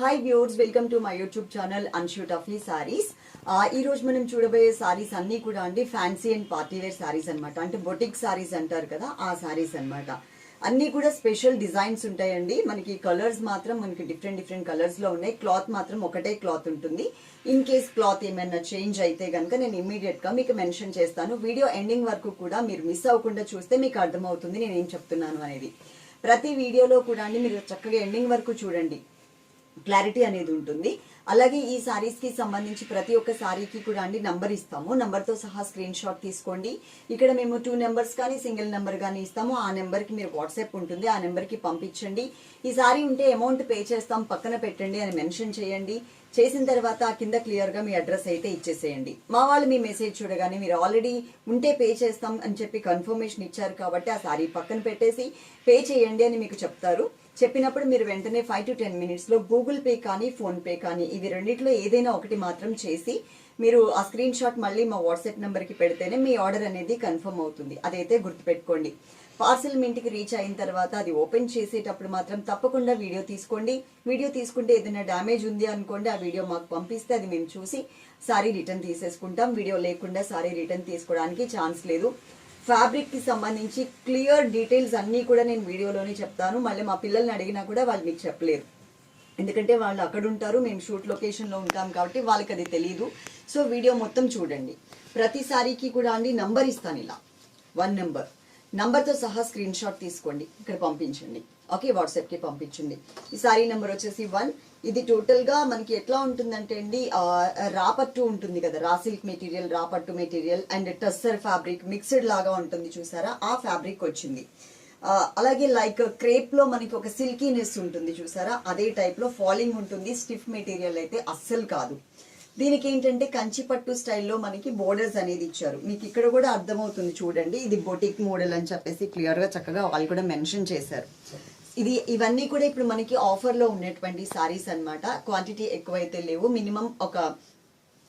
Hi viewers, welcome to my YouTube channel Anshu Taffy saris. ఈ రోజు మనం చూడబోయే సారీస్ అన్ని కూడా అండి fancy and party wear saris అనమాట. అంటే బొటిక్ సారీస్ అంటారు కదా, ఆ సారీస్ అనమాట. అన్ని కూడా స్పెషల్ డిజైన్స్ ఉంటాయండి. మనకి కలర్స్ మాత్రం మనకి డిఫరెంట్ కలర్స్ లో ఉన్నాయి. క్లాత్ మాత్రం ఒకటే క్లాత్ ఉంటుంది. ఇన్ కేస్ క్లాత్ ఏమైనా చేంజ్ అయితే కనుక నేను ఇమీడియట్ గా మీకు మెన్షన్ చేస్తాను. వీడియో ఎండింగ్ వరకు కూడా మీరు మిస్ అవ్వకుండా చూస్తే మీకు అర్థమవుతుంది నేను ఏం చెప్తున్నాను అనేది. ప్రతి వీడియోలో కూడా అండి మీరు చక్కగా ఎండింగ్ వరకు చూడండి, క్లారిటీ అనేది ఉంటుంది. అలాగే ఈ సారీస్ కి సంబంధించి ప్రతి ఒక్క సారీకి కూడా అండి నంబర్ ఇస్తాము. నంబర్ తో సహా స్క్రీన్ షాట్ తీసుకోండి. ఇక్కడ మేము 2 నెంబర్స్ కానీ సింగిల్ నెంబర్ కానీ ఇస్తాము. ఆ నెంబర్ కి మీరు వాట్సాప్ ఉంటుంది, ఆ నెంబర్ కి పంపించండి. ఈ సారీ ఉంటే అమౌంట్ పే చేస్తాం పక్కన పెట్టండి అని మెన్షన్ చేయండి. చేసిన తర్వాత కింద క్లియర్ గా మీ అడ్రస్ అయితే ఇచ్చేసేయండి. మా వాళ్ళు మీ మెసేజ్ చూడగానే మీరు ఆల్రెడీ ఉంటే పే చేస్తాం అని చెప్పి కన్ఫర్మేషన్ ఇచ్చారు కాబట్టి ఆ సారీ పక్కన పెట్టేసి పే చేయండి అని మీకు చెప్తారు. చెప్పినప్పుడు మీరు వెంటనే 5 to 10 minutes లో గూగుల్ పే కానీ ఫోన్ పే కానీ ఇవి రెండిట్లో ఏదైనా ఒకటి మాత్రం చేసి మీరు ఆ స్క్రీన్ షాట్ మళ్ళీ మా వాట్సాప్ నెంబర్ కి పెడితేనే మీ ఆర్డర్ అనేది కన్ఫర్మ్ అవుతుంది. అదైతే గుర్తుపెట్టుకోండి. పార్సిల్ మీ ఇంటికి రీచ్ అయిన తర్వాత అది ఓపెన్ చేసేటప్పుడు మాత్రం తప్పకుండా వీడియో తీసుకోండి. వీడియో తీసుకుంటే ఏదైనా డ్యామేజ్ ఉంది అనుకోండి, ఆ వీడియో మాకు పంపిస్తే అది మేము చూసి సారీ రిటర్న్ తీసేసుకుంటాం. వీడియో లేకుండా సారీ రిటర్న్ తీసుకోవడానికి ఛాన్స్ లేదు. ఫ్యాబ్రిక్ కి సంబంధించి క్లియర్ డీటెయిల్స్ అన్ని కూడా నేను వీడియోలోనే చెప్తాను. మళ్ళీ మా పిల్లల్ని అడిగినా కూడా వాళ్ళు మీకు చెప్పలేరు, ఎందుకంటే వాళ్ళు అక్కడ ఉంటారు, మేము షూట్ లొకేషన్ లో ఉంటాం కాబట్టి వాళ్ళకి అది తెలియదు. సో వీడియో మొత్తం చూడండి. ప్రతి సారీకి కూడా అండి నంబర్ ఇస్తాను, ఇలా 1 నంబర్ తో సహా స్క్రీన్ షాట్ తీసుకోండి, ఇక్కడ పంపించండి. ఓకే, వాట్సాప్ కి పంపించండి. ఈ సారీ నెంబర్ వచ్చేసి 1. ఇది టోటల్ గా మనకి ఎట్లా ఉంటుందంటే అండి, రాపట్టు ఉంటుంది కదా, రా సిల్క్ మెటీరియల్, రాపట్టు material and tussar fabric mixed లాగా ఉంటుంది చూసారా, ఆ ఫ్యాబ్రిక్ వచ్చింది. అలాగే లైక్ క్రేప్ లో మనకి ఒక సిల్కీనెస్ ఉంటుంది చూసారా, అదే టైప్ లో ఫాలింగ్ ఉంటుంది. స్టిఫ్ మెటీరియల్ అయితే అస్సలు కాదు. దీనికి ఏంటంటే కంచిపట్టు స్టైల్లో మనకి బోర్డర్స్ అనేది ఇచ్చారు. మీకు ఇక్కడ కూడా అర్థమవుతుంది చూడండి, ఇది బొటిక్ మోడల్ అని చెప్పేసి క్లియర్ గా చక్కగా వాళ్ళు కూడా మెన్షన్ చేశారు. ఇవన్నీ కూడా ఇప్పుడు మనకి ఆఫర్ లో ఉన్నటువంటి సారీస్ అన్నమాట. క్వాంటిటీ ఎక్కువైతే లేవు, మినిమం ఒక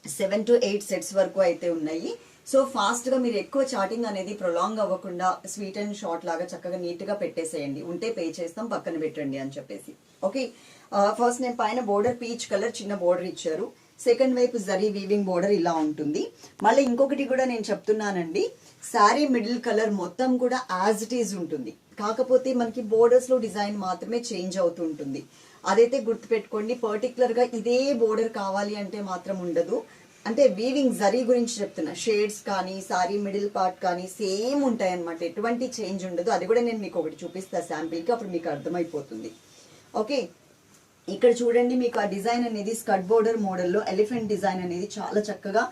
7 to 8 సెట్స్ వరకు అయితే ఉన్నాయి. సో ఫాస్ట్ గా మీరు ఎక్కువ చాటింగ్ అనేది ప్రొలాంగ్ అవ్వకుండా స్వీట్ అండ్ షార్ట్ లాగా చక్కగా నీట్ గా పెట్టేసేయండి. ఉంటే పే చేస్తాం పక్కన పెట్టండి అని చెప్పేసి. ఓకే, ఫస్ట్ నేను పైన బోర్డర్ పీచ్ కలర్ చిన్న బోర్డర్ ఇచ్చారు. సెకండ్ వైపు జరీ వీవింగ్ బోర్డర్ ఇలా ఉంటుంది. మళ్ళీ ఇంకొకటి కూడా నేను చెప్తున్నానండి, శారీ మిడిల్ కలర్ మొత్తం కూడా యాజ్ ఇట్ ఈజ్ ఉంటుంది. కాకపోతే మనకి బోర్డర్స్ లో డిజైన్ మాత్రమే చేంజ్ అవుతూ ఉంటుంది. అదైతే గుర్తుపెట్టుకోండి. పర్టికులర్ గా ఇదే బోర్డర్ కావాలి అంటే మాత్రం ఉండదు. అంటే వీవింగ్ జరీ గురించి చెప్తున్నా, షేడ్స్ కానీ సారీ మిడిల్ పార్ట్ కానీ సేమ్ ఉంటాయి అనమాట, ఎటువంటి చేంజ్ ఉండదు. అది కూడా నేను మీకు ఒకటి చూపిస్తా శాంపిల్ కి, అప్పుడు మీకు అర్థమైపోతుంది. ఓకే, ఇక్కడ చూడండి, మీకు ఆ డిజైన్ అనేది స్కర్ట్ బోర్డర్ మోడల్లో ఎలిఫెంట్ డిజైన్ అనేది చాలా చక్కగా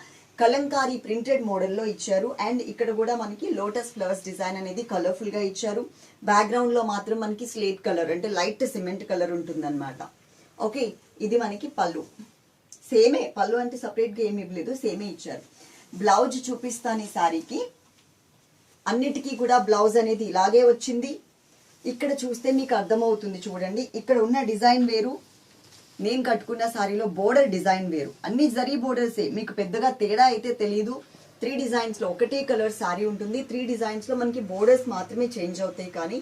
కలంకారీ ప్రింటెడ్ మోడల్లో ఇచ్చారు. అండ్ ఇక్కడ కూడా మనకి లోటస్ ఫ్లవర్స్ డిజైన్ అనేది కలర్ఫుల్ గా ఇచ్చారు. బ్యాక్గ్రౌండ్ లో మాత్రం మనకి స్లేట్ కలర్ అంటే లైట్ సిమెంట్ కలర్ ఉంటుందన్నమాట. ఓకే, ఇది మనకి పళ్ళు. సేమే పళ్ళు అంటే సపరేట్ గా ఏమి ఇవ్వలేదు, సేమే ఇచ్చారు. బ్లౌజ్ చూపిస్తాను ఈ సారీకి. అన్నిటికీ కూడా బ్లౌజ్ అనేది ఇలాగే వచ్చింది. ఇక్కడ చూస్తే మీకు అర్థమవుతుంది చూడండి, ఇక్కడ ఉన్న డిజైన్ వేరు, నేను కట్టుకున్న సారీలో బోర్డర్ డిజైన్ వేరు. అన్ని జరీ బోర్డర్సే, మీకు పెద్దగా తేడా అయితే తెలియదు. 3 డిజైన్స్ లో ఒకటే కలర్ సారీ ఉంటుంది. 3 డిజైన్స్ లో మనకి బోర్డర్స్ మాత్రమే చేంజ్ అవుతాయి, కానీ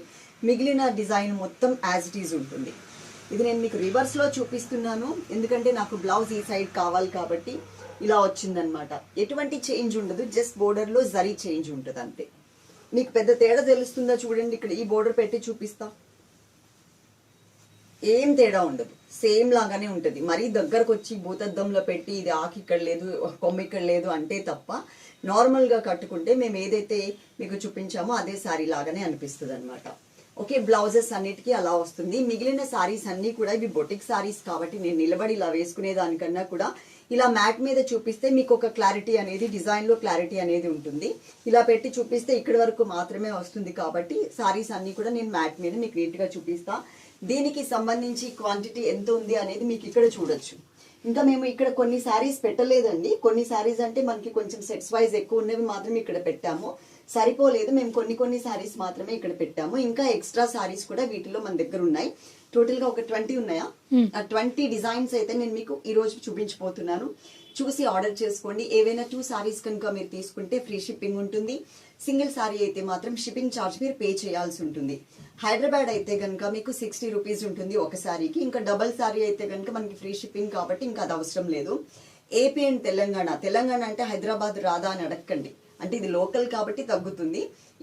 మిగిలిన డిజైన్ మొత్తం యాజ్ ఇట్ ఈజ్ ఉంటుంది. ఇది నేను మీకు రివర్స్ లో చూపిస్తున్నాను, ఎందుకంటే నాకు బ్లౌజ్ ఈ సైడ్ కావాలి కాబట్టి ఇలా వచ్చిందనమాట. ఎటువంటి చేంజ్ ఉండదు, జస్ట్ బోర్డర్ లో జరీ చేంజ్ ఉంటుంది అంతే. మీకు పెద్ద తేడా తెలుస్తుందా చూడండి, ఇక్కడ ఈ బోర్డర్ పెట్టి చూపిస్తా, ఏం తేడా ఉండదు, సేమ్ లాగానే ఉంటది. మరీ దగ్గరకు వచ్చి భూతద్దంలో పెట్టి ఇది ఆకి ఇక్కడ లేదు కొమ్మ ఇక్కడ లేదు అంటే తప్ప, నార్మల్ గా కట్టుకుంటే మేము ఏదైతే మీకు చూపించామో అదే సారీ లాగానే అనిపిస్తుంది అనమాట. ఓకే, బ్లౌజెస్ అన్నిటికీ అలా వస్తుంది. మిగిలిన సారీస్ అన్ని కూడా ఇవి బొటిక్ సారీస్ కాబట్టి నేను నిలబడి ఇలా వేసుకునే దానికన్నా కూడా ఇలా మ్యాట్ మీద చూపిస్తే మీకు ఒక క్లారిటీ అనేది, డిజైన్ లో క్లారిటీ అనేది ఉంటుంది. ఇలా పెట్టి చూపిస్తే ఇక్కడి వరకు మాత్రమే వస్తుంది కాబట్టి సారీస్ అన్ని కూడా నేను మ్యాట్ మీద మీకు నీట్ గా చూపిస్తా. దీనికి సంబంధించి క్వాంటిటీ ఎంత ఉంది అనేది మీకు ఇక్కడ చూడొచ్చు. ఇంకా మేము ఇక్కడ కొన్ని శారీస్ పెట్టలేదండి. కొన్ని శారీస్ అంటే మనకి కొంచెం సెట్స్ వైజ్ ఎక్కువ ఉన్నవి మాత్రమే ఇక్కడ పెట్టాము, సరిపోలేదు. మేము కొన్ని శారీస్ మాత్రమే ఇక్కడ పెట్టాము. ఇంకా ఎక్స్ట్రా శారీస్ కూడా వీటిలో మన దగ్గర ఉన్నాయి. టోటల్ గా ఒక 20 ఉన్నాయా, ఆ 20 డిజైన్స్ అయితే నేను మీకు ఈ రోజు చూపించబోతున్నాను. చూసి ఆర్డర్ చేసుకోండి. ఏవైనా 2 సారీస్ కనుక మీరు తీసుకుంటే ఫ్రీ షిప్పింగ్ ఉంటుంది. సింగిల్ సారీ అయితే మాత్రం షిప్పింగ్ ఛార్జ్ మీరు పే చేయాల్సి ఉంటుంది. హైదరాబాద్ అయితే కనుక మీకు 60 రూపీస్ ఉంటుంది ఒక సారీకి. ఇంకా డబల్ సారీ అయితే కనుక మనకి ఫ్రీ షిప్పింగ్ కాబట్టి ఇంకా అది అవసరం లేదు. ఏపీ అండ్ తెలంగాణ అంటే హైదరాబాద్ రాదా అని అడగండి, అంటే ఇది లోకల్ కాబట్టి తగ్గుతుంది.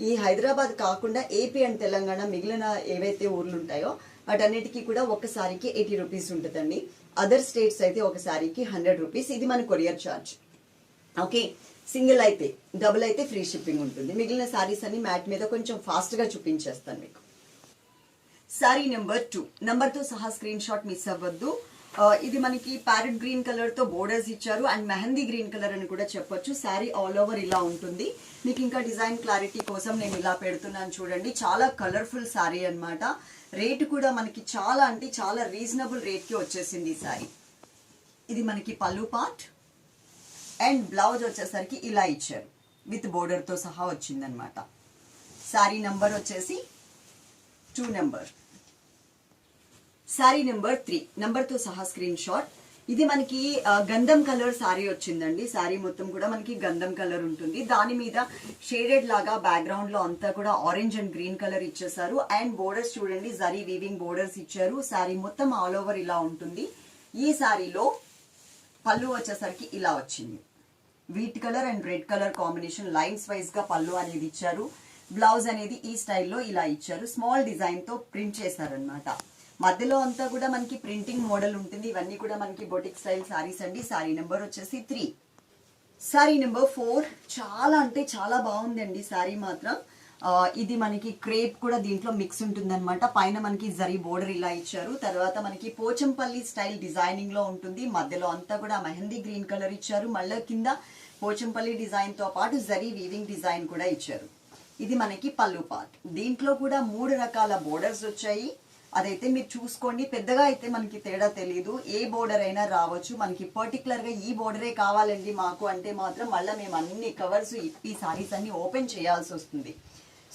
ఈ హైదరాబాద్ కాకుండా ఏపీ అండ్ తెలంగాణ మిగిలిన ఏవైతే ఊర్లు ఉంటాయో వాటన్నిటికీ కూడా ఒక సారీకి 80 రూపీస్ ఉంటుందండి. అదర్ స్టేట్స్ అయితే ఒక సారీకి 100 రూపీస్. ఇది మన కొరియర్ ఛార్జ్. ఓకే, సింగిల్ అయితే, డబుల్ అయితే ఫ్రీ షిప్పింగ్ ఉంటుంది. మిగిలిన సారీస్ అన్ని మ్యాట్ మీద కొంచెం ఫాస్ట్ గా చూపించేస్తాను మీకు. సారీ నెంబర్ 2 నంబర్ తో సహా స్క్రీన్ షాట్ మిస్ అవ్వద్దు. ఇది మనకి ప్యారెట్ గ్రీన్ కలర్ తో బోర్డర్స్ ఇచ్చారు అండ్ మెహందీ గ్రీన్ కలర్ అని కూడా చెప్పొచ్చు. శారీ ఆల్ ఓవర్ ఇలా ఉంటుంది. మీకు ఇంకా డిజైన్ క్లారిటీ కోసం నేను ఇలా పెడుతున్నాను చూడండి. చాలా కలర్ఫుల్ శారీ అన్నమాట. రేట్ కూడా మనకి చాలా అంటే చాలా రీజనబుల్ రేట్ కి వచ్చేసింది ఈ శారీ. ఇది మనకి పళ్ళు పార్ట్ అండ్ బ్లౌజ్ వచ్చేసరికి ఇలా ఇచ్చారు, విత్ బోర్డర్ తో సహా వచ్చిందనమాట. శారీ నంబర్ వచ్చేసి 2 నెంబర్. శారీ నెంబర్ 3 నంబర్ తో సహా స్క్రీన్ షాట్. ఇది మనకి గంధం కలర్ సారీ వచ్చిందండి. సారీ మొత్తం కూడా మనకి గంధం కలర్ ఉంటుంది. దాని మీద షేడెడ్ లాగా బ్యాక్గ్రౌండ్ లో అంతా కూడా ఆరెంజ్ అండ్ గ్రీన్ కలర్ ఇచ్చేసారు. అండ్ బోర్డర్స్ చూడండి, జరీ వీవింగ్ బోర్డర్స్ ఇచ్చారు. సారీ మొత్తం ఆల్ ఓవర్ ఇలా ఉంటుంది. ఈ సారీలో పళ్ళు వచ్చేసరికి ఇలా వచ్చింది. Wheat colour and red colour combination lines wise గా పళ్ళు అనేది ఇచ్చారు. బ్లౌజ్ అనేది ఈ స్టైల్లో ఇలా ఇచ్చారు. స్మాల్ డిజైన్ తో ప్రింట్ చేశారనమాట. మధ్యలో అంతా కూడా మనకి ప్రింటింగ్ మోడల్ ఉంటుంది. ఇవన్నీ కూడా మనకి బొటిక్ స్టైల్ సారీస్ అండి. సారీ నెంబర్ వచ్చేసి 3. సారీ నెంబర్ 4 చాలా అంటే చాలా బాగుందండి సారీ మాత్రం. ఇది మనకి క్రేప్ కూడా దీంట్లో మిక్స్ ఉంటుంది అనమాట. పైన మనకి జరీ బోర్డర్ ఇలా ఇచ్చారు. తర్వాత మనకి పోచంపల్లి స్టైల్ డిజైనింగ్ లో ఉంటుంది. మధ్యలో అంతా కూడా మెహందీ గ్రీన్ కలర్ ఇచ్చారు. మళ్ళీ కింద పోచంపల్లి డిజైన్ తో పాటు జరీ వీవింగ్ డిజైన్ కూడా ఇచ్చారు. ఇది మనకి పళ్ళు పార్ట్. దీంట్లో కూడా 3 రకాల బోర్డర్స్ వచ్చాయి. అదైతే మీరు చూసుకోండి. పెద్దగా అయితే మనకి తేడా తెలియదు. ఏ బోర్డర్ అయినా రావచ్చు. మనకి పర్టికులర్ గా ఈ బోర్డరే కావాలండి మాకు అంటే మాత్రం మళ్ళీ మేము అన్ని కవర్స్ ఇప్పి సారీస్ అన్ని ఓపెన్ చేయాల్సి వస్తుంది.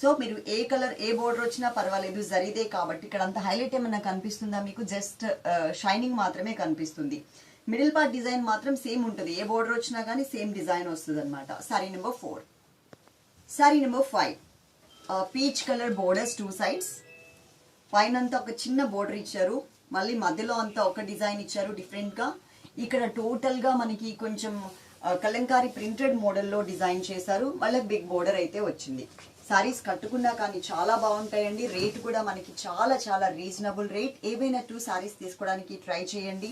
సో మీరు ఏ కలర్ ఏ బోర్డర్ వచ్చినా పర్వాలేదు, జరీదే కాబట్టి. ఇక్కడ అంత హైలైట్ ఏమన్నా కనిపిస్తుందా మీకు? జస్ట్ షైనింగ్ మాత్రమే కనిపిస్తుంది. మిడిల్ పార్ట్ డిజైన్ మాత్రం సేమ్ ఉంటుంది. ఏ బోర్డర్ వచ్చినా కానీ సేమ్ డిజైన్ వస్తుంది అనమాట. Sorry number 4. Sorry number 5 peach colour borders 2 sides. పైన అంతా ఒక చిన్న బోర్డర్ ఇచ్చారు. మళ్ళీ మధ్యలో అంతా ఒక డిజైన్ ఇచ్చారు డిఫరెంట్ గా. ఇక్కడ టోటల్ గా మనకి కొంచెం కలంకారీ ప్రింటెడ్ మోడల్లో డిజైన్ చేశారు. మళ్ళీ బిగ్ బోర్డర్ అయితే వచ్చింది. సారీస్ కట్టుకున్నా కానీ చాలా బాగుంటాయండి. రేట్ కూడా మనకి చాలా చాలా రీజనబుల్ రేట్. ఏవైనా 2 సారీస్ తీసుకోవడానికి ట్రై చేయండి.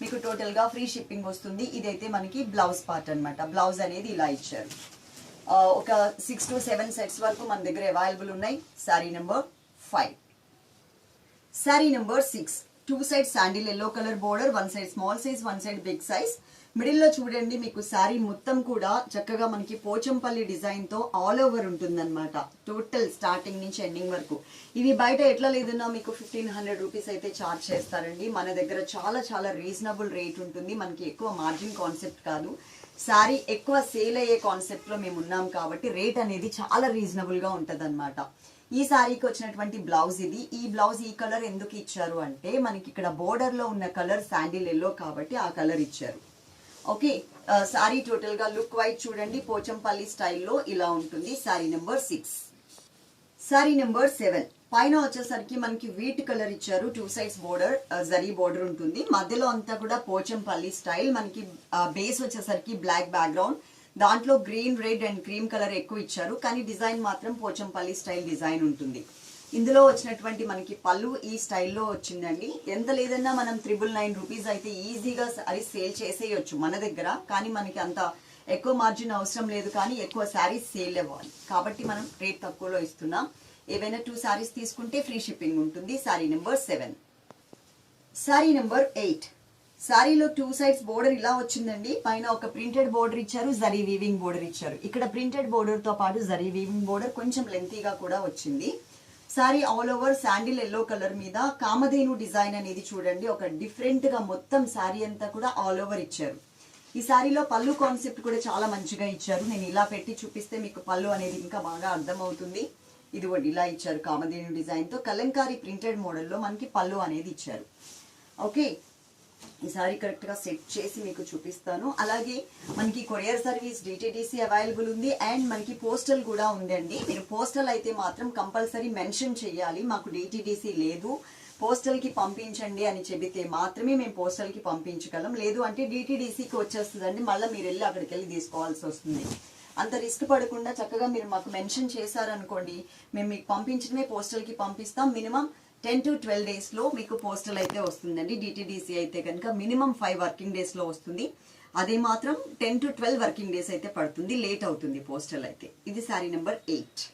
మీకు టోటల్ గా ఫ్రీ షిప్పింగ్ వస్తుంది. ఇదైతే మనకి బ్లౌజ్ పార్ట్ అన్నమాట. బ్లౌజ్ అనేది ఇలా ఇచ్చారు. ఒక 6 to 7 సెట్స్ వరకు మన దగ్గర అవైలబుల్ ఉన్నాయి. Sari number 5. Sari number 6 2 side sandal yellow colour border, 1 side small size, 1 side big size. Middle లో చూడండి మీకు సారీ మొత్తం కూడా చక్కగా మనకి పోచంపల్లి డిజైన్ తో ఆల్ ఓవర్ ఉంటుందన్నమాట. టోటల్ స్టార్టింగ్ నుంచి ఎండింగ్ వరకు. ఇవి బయట ఎట్లా లేదన్నా మీకు 1500 రూపీస్ అయితే చార్జ్ చేస్తారండి. మన దగ్గర చాలా చాలా రీజనబుల్ రేట్ ఉంటుంది. మనకి ఎక్కువ మార్జిన్ కాన్సెప్ట్ కాదు. సారీ ఎక్కువ సేల్ అయ్యే కాన్సెప్ట్ లో మేము ఉన్నాం కాబట్టి రేట్ అనేది చాలా రీజనబుల్ గా ఉంటదన్నమాట. ఈ సారీకి వచ్చినటువంటి బ్లౌజ్ ఇది. ఈ బ్లౌజ్ ఈ కలర్ ఎందుకు ఇచ్చారు అంటే మనకి ఇక్కడ బోర్డర్ లో ఉన్న కలర్ శాండిల్ ఎల్లో కాబట్టి ఆ కలర్ ఇచ్చారు. ఓకే, సారీ టోటల్ గా లుక్ వైజ్ చూడండి. పోచంపల్లి స్టైల్లో ఇలా ఉంటుంది. Sorry number 6. సారీ నెంబర్ 7 పైన వచ్చేసరికి మనకి వీట్ కలర్ ఇచ్చారు. 2 సైడ్స్ బోర్డర్, జరీ బోర్డర్ ఉంటుంది. మధ్యలో అంతా కూడా పోచంపల్లి స్టైల్. మనకి బేస్ వచ్చేసరికి బ్లాక్ బ్యాక్గ్రౌండ్, దాంట్లో green, red and cream colour ఎక్కువ ఇచ్చారు. కానీ డిజైన్ మాత్రం పోచంపల్లి స్టైల్ డిజైన్ ఉంటుంది. ఇందులో వచ్చినటువంటి మనకి పళ్ళు ఈ స్టైల్లో వచ్చిందండి. ఎంత లేదన్నా మనం 999 రూపీస్ అయితే ఈజీగా సారీ సేల్ చేసేయచ్చు మన దగ్గర. కానీ మనకి అంత ఎక్కువ మార్జిన్ అవసరం లేదు. కానీ ఎక్కువ శారీస్ సేల్ అవ్వాలి కాబట్టి మనం రేట్ తక్కువలో ఇస్తున్నాం. ఏవైనా 2 సారీస్ తీసుకుంటే ఫ్రీ షిప్పింగ్ ఉంటుంది. Sorry number 7. సారీ నెంబర్ 8 సారీలో 2 సైడ్స్ బోర్డర్ ఇలా వచ్చిందండి. పైన ఒక ప్రింటెడ్ బోర్డర్ ఇచ్చారు, జరీ వీవింగ్ బోర్డర్ ఇచ్చారు. ఇక్కడ ప్రింటెడ్ బోర్డర్ తో పాటు జరీ వీవింగ్ బోర్డర్ కొంచెం లెంతీగా కూడా వచ్చింది. Sorry all over sandal yellow colour మీద కామధేను డిజైన్ అనేది చూడండి. ఒక డిఫరెంట్ గా మొత్తం సారీ అంతా కూడా ఆల్ ఓవర్ ఇచ్చారు. ఈ సారీలో పళ్ళు కాన్సెప్ట్ కూడా చాలా మంచిగా ఇచ్చారు. నేను ఇలా పెట్టి చూపిస్తే మీకు పళ్ళు అనేది ఇంకా బాగా అర్థం అవుతుంది. ఇది ఇలా ఇచ్చారు కామధేను డిజైన్ తో. కలంకారీ ప్రింటెడ్ మోడల్లో మనకి పళ్ళు అనేది ఇచ్చారు. ఓకే, ఈ సారీ కరెక్ట్గా సెట్ చేసి మీకు చూపిస్తాను. అలాగే మనకి కొరియర్ సర్వీస్ డిటిడిసి అవైలబుల్ ఉంది అండ్ మనకి పోస్టల్ కూడా ఉందండి. మీరు పోస్టల్ అయితే మాత్రం కంపల్సరీ మెన్షన్ చేయాలి, మాకు డిటిడిసి లేదు, పోస్టల్కి పంపించండి అని చెబితే మాత్రమే మేము పోస్టల్కి పంపించగలం. లేదు అంటే డిటిడిసికి వచ్చేస్తుందండి, మళ్ళీ మీరు వెళ్ళి అక్కడికి వెళ్ళి తీసుకోవాల్సి వస్తుంది. అంత రిస్క్ పడకుండా చక్కగా మీరు మాకు మెన్షన్ చేశారనుకోండి, మేము మీకు పంపించడమే పోస్టల్కి పంపిస్తాం. మినిమం 10 to 12 డేస్లో మీకు పోస్టల్ అయితే వస్తుందండి. డిటిడిసి అయితే కనుక మినిమం 5 వర్కింగ్ డేస్లో వస్తుంది. అదే మాత్రం 10 to 12 వర్కింగ్ డేస్ అయితే పడుతుంది, లేట్ అవుతుంది పోస్టల్ అయితే. ఇది శారీ నెంబర్ 8.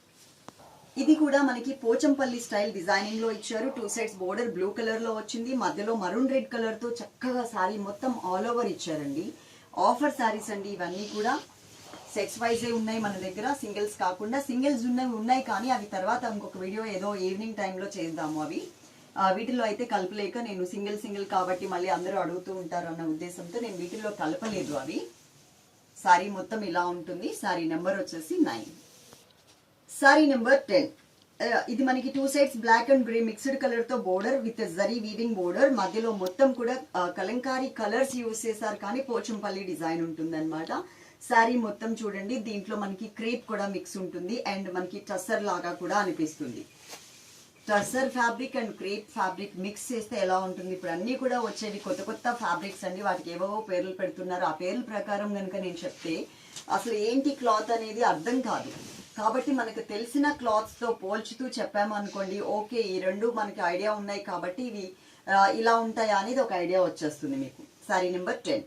ఇది కూడా మనకి పోచంపల్లి స్టైల్ డిజైనింగ్ లో ఇచ్చారు. 2 సైడ్స్ బోర్డర్ బ్లూ కలర్ లో వచ్చింది, మధ్యలో మరూన్ రెడ్ కలర్ తో చక్కగా శారీ మొత్తం ఆల్ ఓవర్ ఇచ్చారండి. ఆఫర్ శారీస్ అండి ఇవన్నీ కూడా. సెట్స్ వైజే ఉన్నాయి మన దగ్గర, సింగిల్స్ కాకుండా. సింగిల్స్ ఉన్నాయి కానీ అవి తర్వాత ఇంకొక వీడియో ఏదో ఈవినింగ్ టైంలో చేద్దాము. అవి వీటిలో అయితే కలపలేక, నేను సింగిల్ కాబట్టి మళ్ళీ అందరూ అడుగుతూ ఉంటారు అన్న ఉద్దేశంతో నేను వీటిల్లో కలపలేదు అవి. శారీ మొత్తం ఇలా ఉంటుంది. శారీ నెంబర్ వచ్చేసి 9. శారీ నెంబర్ 10. ఇది మనకి 2 sides black and grey mixed colour తో border with zari weaving border, మధ్యలో మొత్తం కూడా కలంకారీ కలర్స్ యూజ్ చేశారు కానీ పోచంపల్లి డిజైన్ ఉంటుంది అనమాట. శారీ మొత్తం చూడండి, దీంట్లో మనకి క్రేప్ కూడా మిక్స్ ఉంటుంది అండ్ మనకి టస్సర్ లాగా కూడా అనిపిస్తుంది. Tussar fabric and crepe fabric mix చేస్తే ఎలా ఉంటుంది? ఇప్పుడు అన్నీ కూడా వచ్చేవి కొత్త ఫ్యాబ్రిక్స్ అండి, వాటికి ఏవో పేర్లు పెడుతున్నారు. ఆ పేర్ల ప్రకారం కనుక నేను చెప్తే అసలు ఏంటి క్లాత్ అనేది అర్థం కాదు. కాబట్టి మనకు తెలిసిన క్లాత్స్ తో పోల్చుతూ చెప్పాము అనుకోండి, ఓకే ఈ రెండు మనకి ఐడియా ఉన్నాయి కాబట్టి ఇవి ఇలా ఉంటాయా అనేది ఒక ఐడియా వచ్చేస్తుంది మీకు. శారీ నెంబర్ 10.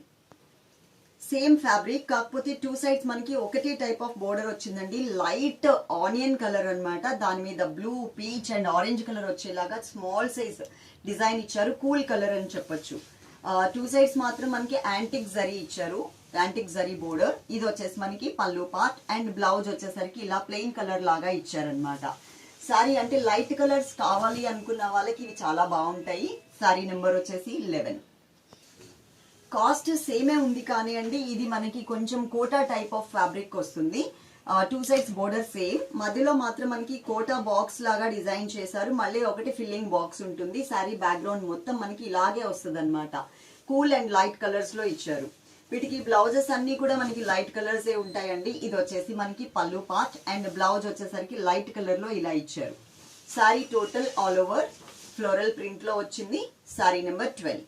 సేమ్ ఫ్యాబ్రిక్ కాకపోతే 2 సైడ్స్ మనకి ఒకటే టైప్ ఆఫ్ బోర్డర్ వచ్చిందండి. లైట్ ఆనియన్ కలర్ అన్నమాట, దాని మీద blue, peach and orange colour వచ్చేలాగా స్మాల్ సైజ్ డిజైన్ ఇచ్చారు. కూల్ కలర్ అని చెప్పొచ్చు. 2 సైడ్స్ మాత్రం మనకి యాంటిక్ జరీ ఇచ్చారు, యాంటిక్ జరీ బోర్డర్. ఇది వచ్చేసి మనకి పళ్ళు పార్ట్ అండ్ బ్లౌజ్ వచ్చేసరికి ఇలా ప్లెయిన్ కలర్ లాగా ఇచ్చారనమాట. సారీ అంటే లైట్ కలర్స్ కావాలి అనుకున్న వాళ్ళకి ఇవి చాలా బాగుంటాయి. సారీ నెంబర్ వచ్చేసి 11. కాస్ట్ సేమే ఉంది కానీ అండి ఇది మనకి కొంచెం కోటా టైప్ ఆఫ్ ఫ్యాబ్రిక్ వస్తుంది. 2 సైడ్స్ బోర్డర్ సేమ్, మధ్యలో మాత్రం మనకి కోటా బాక్స్ లాగా డిజైన్ చేశారు. మళ్ళీ ఒకటి ఫిల్లింగ్ బాక్స్ ఉంటుంది. శారీ బ్యాక్గ్రౌండ్ మొత్తం మనకి ఇలాగే వస్తుంది అనమాట. కూల్ అండ్ లైట్ కలర్స్ లో ఇచ్చారు. వీటికి బ్లౌజెస్ అన్ని కూడా మనకి లైట్ కలర్స్ ఏ ఉంటాయండి. ఇది వచ్చేసి మనకి పళ్ళు పార్ట్ అండ్ బ్లౌజ్ వచ్చేసరికి లైట్ కలర్ లో ఇలా ఇచ్చారు. Sari total all over floral print లో వచ్చింది. శారీ నెంబర్ 12.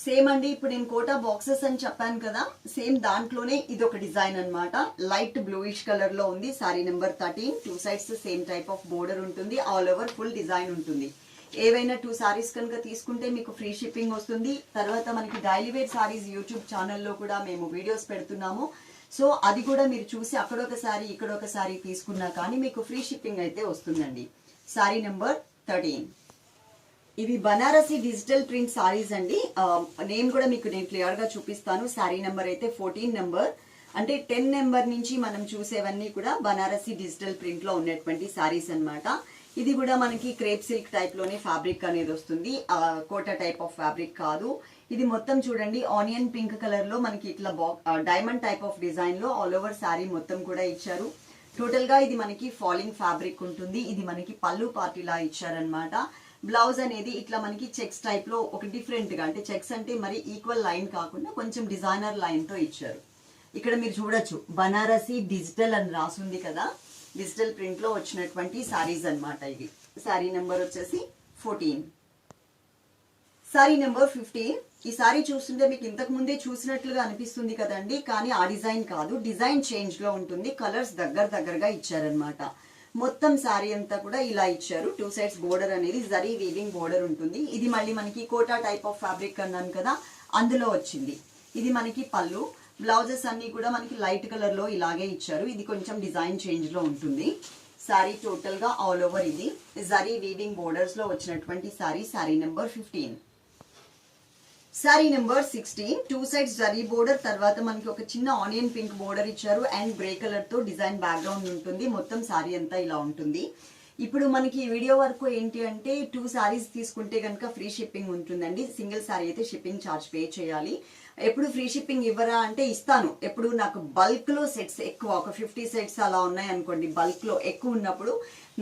సేమ్ అండి, ఇప్పుడు నేను కోటా బాక్సెస్ అని చెప్పాను కదా, సేమ్ దాంట్లోనే ఇది ఒక డిజైన్ అన్నమాట. లైట్ బ్లూయిష్ కలర్ లో ఉంది. Sari number 13. 2 sides same type of border ఉంటుంది. ఆల్ ఓవర్ ఫుల్ డిజైన్ ఉంటుంది. ఏవైనా 2 సారీస్ కనుక తీసుకుంటే మీకు ఫ్రీ షిప్పింగ్ వస్తుంది. తర్వాత మనకి డైలీ వేర్ సారీస్ యూట్యూబ్ ఛానల్లో కూడా మేము వీడియోస్ పెడుతున్నాము. సో అది కూడా మీరు చూసి అక్కడ ఒక సారీ ఇక్కడ ఒక సారీ తీసుకున్నా కానీ మీకు ఫ్రీ షిప్పింగ్ అయితే వస్తుందండి. Sorry number 13. ఇవి బనారసి డిజిటల్ ప్రింట్ సారీస్ అండి. నేమ్ కూడా మీకు నేను క్లియర్ గా చూపిస్తాను. సారీ నెంబర్ అయితే 14 నెంబర్, అంటే 10 నెంబర్ నుంచి మనం చూసేవన్నీ కూడా బనారసి డిజిటల్ ప్రింట్ లో ఉన్నటువంటి సారీస్ అన్నమాట. ఇది కూడా మనకి క్రేప్ సిల్క్ టైప్ లోనే ఫ్యాబ్రిక్ అనేది వస్తుంది, కోటా టైప్ ఆఫ్ ఫ్యాబ్రిక్ కాదు. ఇది మొత్తం చూడండి ఆనియన్ పింక్ కలర్ లో మనకి ఇట్లా డైమండ్ టైప్ ఆఫ్ డిజైన్ లో ఆల్ ఓవర్ సారీ మొత్తం కూడా ఇచ్చారు. టోటల్ గా ఇది మనకి ఫాలింగ్ ఫ్యాబ్రిక్ ఉంటుంది. ఇది మనకి పళ్ళు పార్ట్ ఇలా ఇచ్చారనమాట. బ్లౌజ్ అనేది ఇట్లా మనకి చెక్స్ టైప్ లో ఒక డిఫరెంట్ గా, అంటే చెక్స్ అంటే మరి ఈక్వల్ లైన్ కాకుండా కొంచెం డిజైనర్ లైన్ తో ఇచ్చారు. ఇక్కడ మీరు చూడొచ్చు బనారసి డిజిటల్ అని రాసుంది కదా, డిజిటల్ ప్రింట్ లో వచ్చినటువంటి సారీస్ అన్నమాట ఇవి. సారీ నెంబర్ వచ్చేసి 14. Sorry number 15. ఈ సారీ చూస్తుంటే మీకు ఇంతకు ముందే చూసినట్లుగా అనిపిస్తుంది కదండి, కానీ ఆ డిజైన్ కాదు, డిజైన్ చేంజ్ లో ఉంటుంది. కలర్స్ దగ్గరగా ఇచ్చారనమాట. మొత్తం శారీ అంతా కూడా ఇలా ఇచ్చారు. 2 సైడ్స్ బోర్డర్ అనేది జరీ వీవింగ్ బోర్డర్ ఉంటుంది. ఇది మళ్ళీ మనకి కోటా టైప్ ఆఫ్ ఫ్యాబ్రిక్ అన్నాను కదా, అందులో వచ్చింది. ఇది మనకి పళ్ళు. బ్లౌజెస్ అన్ని కూడా మనకి లైట్ కలర్ లో ఇలాగే ఇచ్చారు. ఇది కొంచెం డిజైన్ చేంజ్ లో ఉంటుంది. శారీ టోటల్ గా ఆల్ ఓవర్ ఇది జరీ వీవింగ్ బోర్డర్స్ లో వచ్చినటువంటి sari. Sari number 15. Sari number 16. 2 sides zari border, తర్వాత మనకి ఒక చిన్న ఆనియన్ పింక్ బోర్డర్ ఇచ్చారు అండ్ గ్రే కలర్ తో డిజైన్ బ్యాక్గ్రౌండ్ ఉంటుంది. మొత్తం శారీ అంతా ఇలా ఉంటుంది. ఇప్పుడు మనకి ఈ వీడియో వరకు ఏంటి అంటే 2 సారీస్ తీసుకుంటే కనుక ఫ్రీ షిప్పింగ్ ఉంటుందండి. సింగిల్ సారీ అయితే షిప్పింగ్ ఛార్జ్ పే చేయాలి. ఎప్పుడు ఫ్రీ షిప్పింగ్ ఇవ్వరా అంటే ఇస్తాను. ఎప్పుడు నాకు బల్క్ లో సెట్స్ ఎక్కువ, ఒక 50 సెట్స్ అలా ఉన్నాయి అనుకోండి, బల్క్ లో ఎక్కువ ఉన్నప్పుడు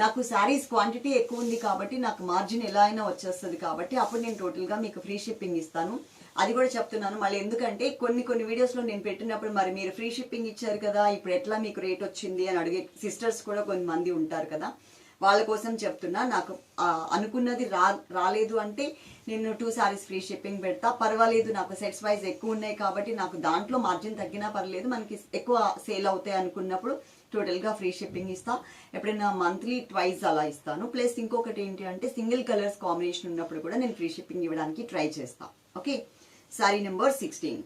నాకు సారీస్ క్వాంటిటీ ఎక్కువ ఉంది కాబట్టి నాకు మార్జిన్ ఎలా అయినా వచ్చేస్తుంది కాబట్టి అప్పుడు నేను టోటల్ గా మీకు ఫ్రీ షిప్పింగ్ ఇస్తాను. అది కూడా చెప్తున్నాను మళ్ళీ, ఎందుకంటే కొన్ని వీడియోస్ లో నేను పెట్టినప్పుడు మరి మీరు ఫ్రీ షిప్పింగ్ ఇచ్చారు కదా, ఇప్పుడు ఎట్లా మీకు రేట్ వచ్చింది అని అడిగే సిస్టర్స్ కూడా కొంతమంది ఉంటారు కదా, వాళ్ళ కోసం చెప్తున్నా. నాకు అనుకున్నది రాలేదు అంటే నేను 2 సారీస్ ఫ్రీ షిప్పింగ్ పెడతా, పర్వాలేదు నాకు సెట్స్ వైజ్ ఎక్కువ ఉన్నాయి కాబట్టి నాకు దాంట్లో మార్జిన్ తగ్గినా పర్లేదు, మనకి ఎక్కువ సేల్ అవుతాయి అనుకున్నప్పుడు టోటల్ గా ఫ్రీ షిప్పింగ్ ఇస్తా. ఎప్పుడైనా మంత్లీ ట్వైస్ అలా ఇస్తాను. ప్లస్ ఇంకొకటి ఏంటి అంటే సింగిల్ కలర్స్ కాంబినేషన్ ఉన్నప్పుడు కూడా నేను ఫ్రీ షిప్పింగ్ ఇవ్వడానికి ట్రై చేస్తా. ఓకే, సారీ నెంబర్ 16,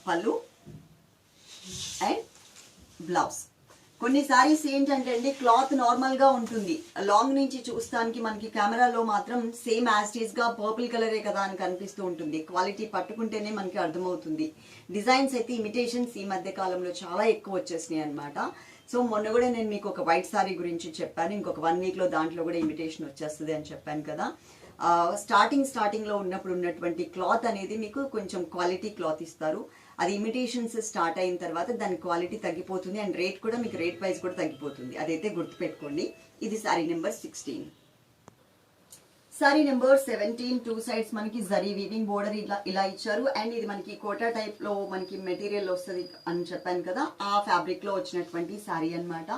పళ్ళు అండ్ బ్లౌజ్. కొన్ని సారీస్ ఏంటంటే అండి క్లాత్ నార్మల్ గా ఉంటుంది, లాంగ్ నుంచి చూస్తానికి మనకి కెమెరాలో మాత్రం సేమ్ యాజ్ గా పర్పుల్ కలరే కదా అని కనిపిస్తూ ఉంటుంది. క్వాలిటీ పట్టుకుంటేనే మనకి అర్థమవుతుంది. డిజైన్స్ అయితే ఇమిటేషన్స్ ఈ మధ్య కాలంలో చాలా ఎక్కువ వచ్చేసినాయి అనమాట. సో మొన్న కూడా నేను మీకు ఒక వైట్ సారీ గురించి చెప్పాను, ఇంకొక 1 వీక్ లో దాంట్లో కూడా ఇమిటేషన్ వచ్చేస్తుంది అని చెప్పాను కదా. స్టార్టింగ్ లో ఉన్నప్పుడు ఉన్నటువంటి క్లాత్ అనేది మీకు కొంచెం క్వాలిటీ క్లాత్ ఇస్తారు. అది ఇమిటేషన్స్ స్టార్ట్ అయిన తర్వాత దాని క్వాలిటీ తగ్గిపోతుంది అండ్ రేట్ కూడా మీకు రేట్ వైజ్ కూడా తగ్గిపోతుంది. అదైతే గుర్తుపెట్టుకోండి. ఇది sorry number 16. Sorry number 17, 2 sides మనకి జరీ వీవింగ్ బోర్డర్ ఇలా ఇచ్చారు. అండ్ ఇది మనకి కోటా టైప్ లో మనకి మెటీరియల్ వస్తుంది అని చెప్పాను కదా, ఆ ఫ్యాబ్రిక్ లో వచ్చినటువంటి సారీ అన్నమాట.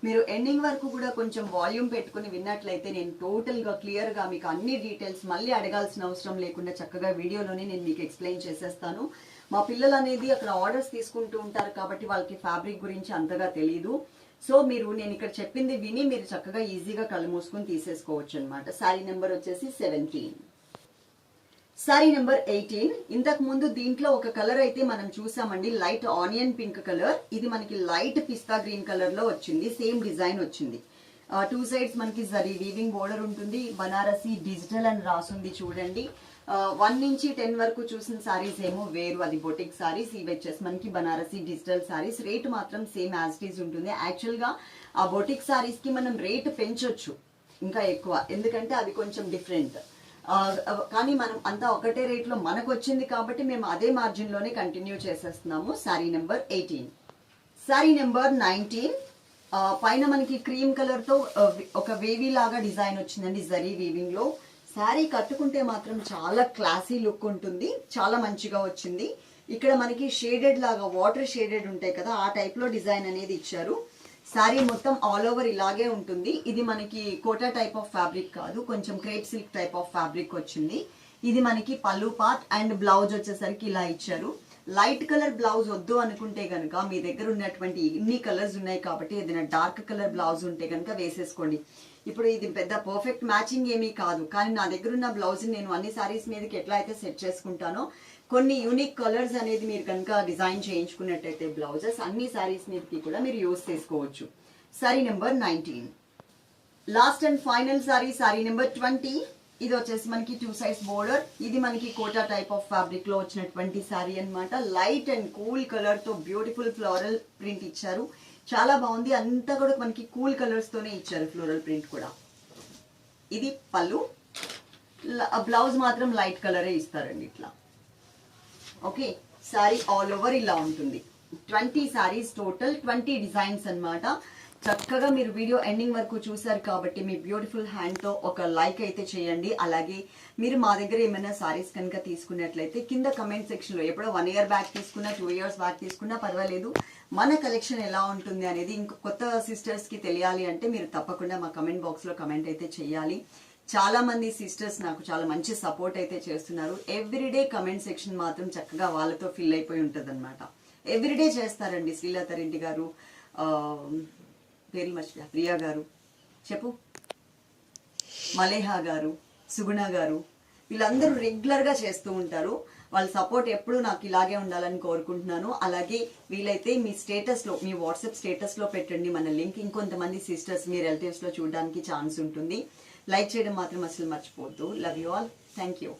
మీరు ఎండింగ్ వరకు కూడా కొంచెం వాల్యూమ్ పెట్టుకుని విన్నట్లయితే నేను టోటల్ గా క్లియర్ గా మీకు అన్ని డీటెయిల్స్ మళ్ళీ అడగాల్సిన అవసరం లేకుండా చక్కగా వీడియోలోనే నేను మీకు ఎక్స్ప్లెయిన్ చేసేస్తాను. మా పిల్లలు అనేది అక్కడ ఆర్డర్స్ తీసుకుంటూ ఉంటారు కాబట్టి వాళ్ళకి ఫ్యాబ్రిక్ గురించి అంతగా తెలియదు. సో నేను ఇక్కడ చెప్పింది విని మీరు చక్కగా ఈజీగా కళ్ళు మూసుకొని తీసేసుకోవచ్చు అనమాట. సారీ నెంబర్ వచ్చేసి 17. Sorry number 18. ఇంతకు ముందు దీంట్లో ఒక కలర్ అయితే మనం చూసామండి, లైట్ ఆనియన్ పింక్ కలర్. ఇది మనకి లైట్ పిస్తా గ్రీన్ కలర్ లో వచ్చింది, సేమ్ డిజైన్ వచ్చింది. 2 సైడ్స్ మనకి జరీ వీవింగ్ బోర్డర్ ఉంటుంది. బనారసి డిజిటల్ అని రాసుంది చూడండి. 1 నుంచి 10 వరకు చూసిన సారీస్ ఏమో వేరు, అది బొటిక్ సారీస్. ఇవి వచ్చేసి మనకి బనారసి డిజిటల్ సారీస్. రేట్ మాత్రం సేమ్ యాజ్ ఇట్ ఈజ్ ఉంటుంది. యాక్చువల్ గా ఆ బొటిక్ సారీస్ కి మనం రేట్ పెంచొచ్చు ఇంకా ఎక్కువ, ఎందుకంటే అది కొంచెం డిఫరెంట్. కానీ మనం అంతా ఒకటే రేట్ లో మనకు వచ్చింది కాబట్టి మేము అదే మార్జిన్ లోనే కంటిన్యూ చేసేస్తున్నాము. సారీ నెంబర్ 18. సారీ నెంబర్ 19. పైన మనకి క్రీమ్ కలర్ తో ఒక వేవీ లాగా డిజైన్ వచ్చిందండి జరీ వీవింగ్ లో. శారీ కట్టుకుంటే మాత్రం చాలా క్లాసీ లుక్ ఉంటుంది, చాలా మంచిగా వచ్చింది. ఇక్కడ మనకి షేడెడ్ లాగా వాటర్ షేడెడ్ ఉంటాయి కదా, ఆ టైప్ లో డిజైన్ అనేది ఇచ్చారు. శారీ మొత్తం ఆల్ ఓవర్ ఇలాగే ఉంటుంది. ఇది మనకి కోటా టైప్ ఆఫ్ ఫ్యాబ్రిక్ కాదు, కొంచెం crepe silk type of fabric వచ్చింది. ఇది మనకి పళ్ళు పార్ట్ అండ్ బ్లౌజ్ వచ్చేసరికి ఇలా ఇచ్చారు. లైట్ కలర్ బ్లౌజ్ వద్దు అనుకుంటే కనుక మీ దగ్గర ఉన్నటువంటి ఇన్ని కలర్స్ ఉన్నాయి కాబట్టి ఏదైనా డార్క్ కలర్ బ్లౌజ్ ఉంటే కనుక వేసేసుకోండి. ఇప్పుడు ఇది పెద్ద పర్ఫెక్ట్ మ్యాచింగ్ ఏమీ కాదు, కానీ నా దగ్గర ఉన్న బ్లౌజ్ నేను అన్ని సారీస్ మీదకి ఎట్లా అయితే సెట్ చేసుకుంటానో కొన్ని యూనిక్ కలర్స్ అనేది మీరు కనుక డిజైన్ చేయించుకున్నట్టయితే బ్లౌజెస్ అన్ని సారీస్ మీదకి కూడా మీరు యూజ్ చేసుకోవచ్చు. Sorry number 19. Last and final sorry, sorry number 20. ఇది వచ్చేసి మనకి 2 సైడ్స్ బోర్డర్. ఇది మనకి కోటా టైప్ ఆఫ్ ఫ్యాబ్రిక్ లో వచ్చినటువంటి సారీ అన్నమాట. లైట్ అండ్ కూల్ కలర్ తో బ్యూటిఫుల్ ఫ్లోరల్ ప్రింట్ ఇచ్చారు, చాలా బాగుంది. అంతా కూడా మనకి కూల్ కలర్స్ తోనే ఇచ్చారు ఫ్లోరల్ ప్రింట్ కూడా. ఇది పళ్ళు, బ్లౌజ్ మాత్రం లైట్ కలరే ఇస్తారండి ఇట్లా. ఓకే, సారీ ఆల్ ఓవర్ ఇలా ఉంటుంది. 20 సారీస్ టోటల్, 20 డిజైన్స్ అన్నమాట. చక్కగా మీరు వీడియో ఎండింగ్ వరకు చూసారు కాబట్టి మీ బ్యూటిఫుల్ హ్యాండ్ తో ఒక లైక్ అయితే చేయండి. అలాగే మీరు మా దగ్గర ఏమైనా సారీస్ కనుక తీసుకున్నట్లయితే కింద కమెంట్ సెక్షన్ లో, ఎప్పుడో 1 ఇయర్ బ్యాక్ తీసుకున్నా 2 ఇయర్స్ బ్యాక్ తీసుకున్నా పర్వాలేదు, మన కలెక్షన్ ఎలా ఉంటుంది అనేది ఇంకో కొత్త సిస్టర్స్ కి తెలియాలి అంటే మీరు తప్పకుండా మా కమెంట్ బాక్స్ లో కమెంట్ అయితే చేయాలి. చాలా మంది సిస్టర్స్ నాకు చాలా మంచి సపోర్ట్ అయితే చేస్తున్నారు. ఎవ్రీడే కమెంట్ సెక్షన్ మాత్రం చక్కగా వాళ్ళతో ఫిల్ అయిపోయి ఉంటుంది అనమాట. ఎవ్రీడే చేస్తారండి. శ్రీలత రెడ్డి గారు, పేర్లు మర్చిపోయా, ప్రియా గారు, చెప్పు, మలేహా గారు, సుగుణ గారు, వీళ్ళందరూ రెగ్యులర్ గా చేస్తూ ఉంటారు. వాళ్ళ సపోర్ట్ ఎప్పుడు నాకు ఇలాగే ఉండాలని కోరుకుంటున్నాను. అలాగే వీలైతే మీ స్టేటస్ లో, మీ వాట్సాప్ స్టేటస్ లో పెట్టండి మన లింక్. ఇంకొంతమంది సిస్టర్స్ మీ రిలేటివ్స్ లో చూడడానికి ఛాన్స్ ఉంటుంది. లైక్ చేయడం మాత్రం అసలు మర్చిపోవద్దు. Love you all. Thank you.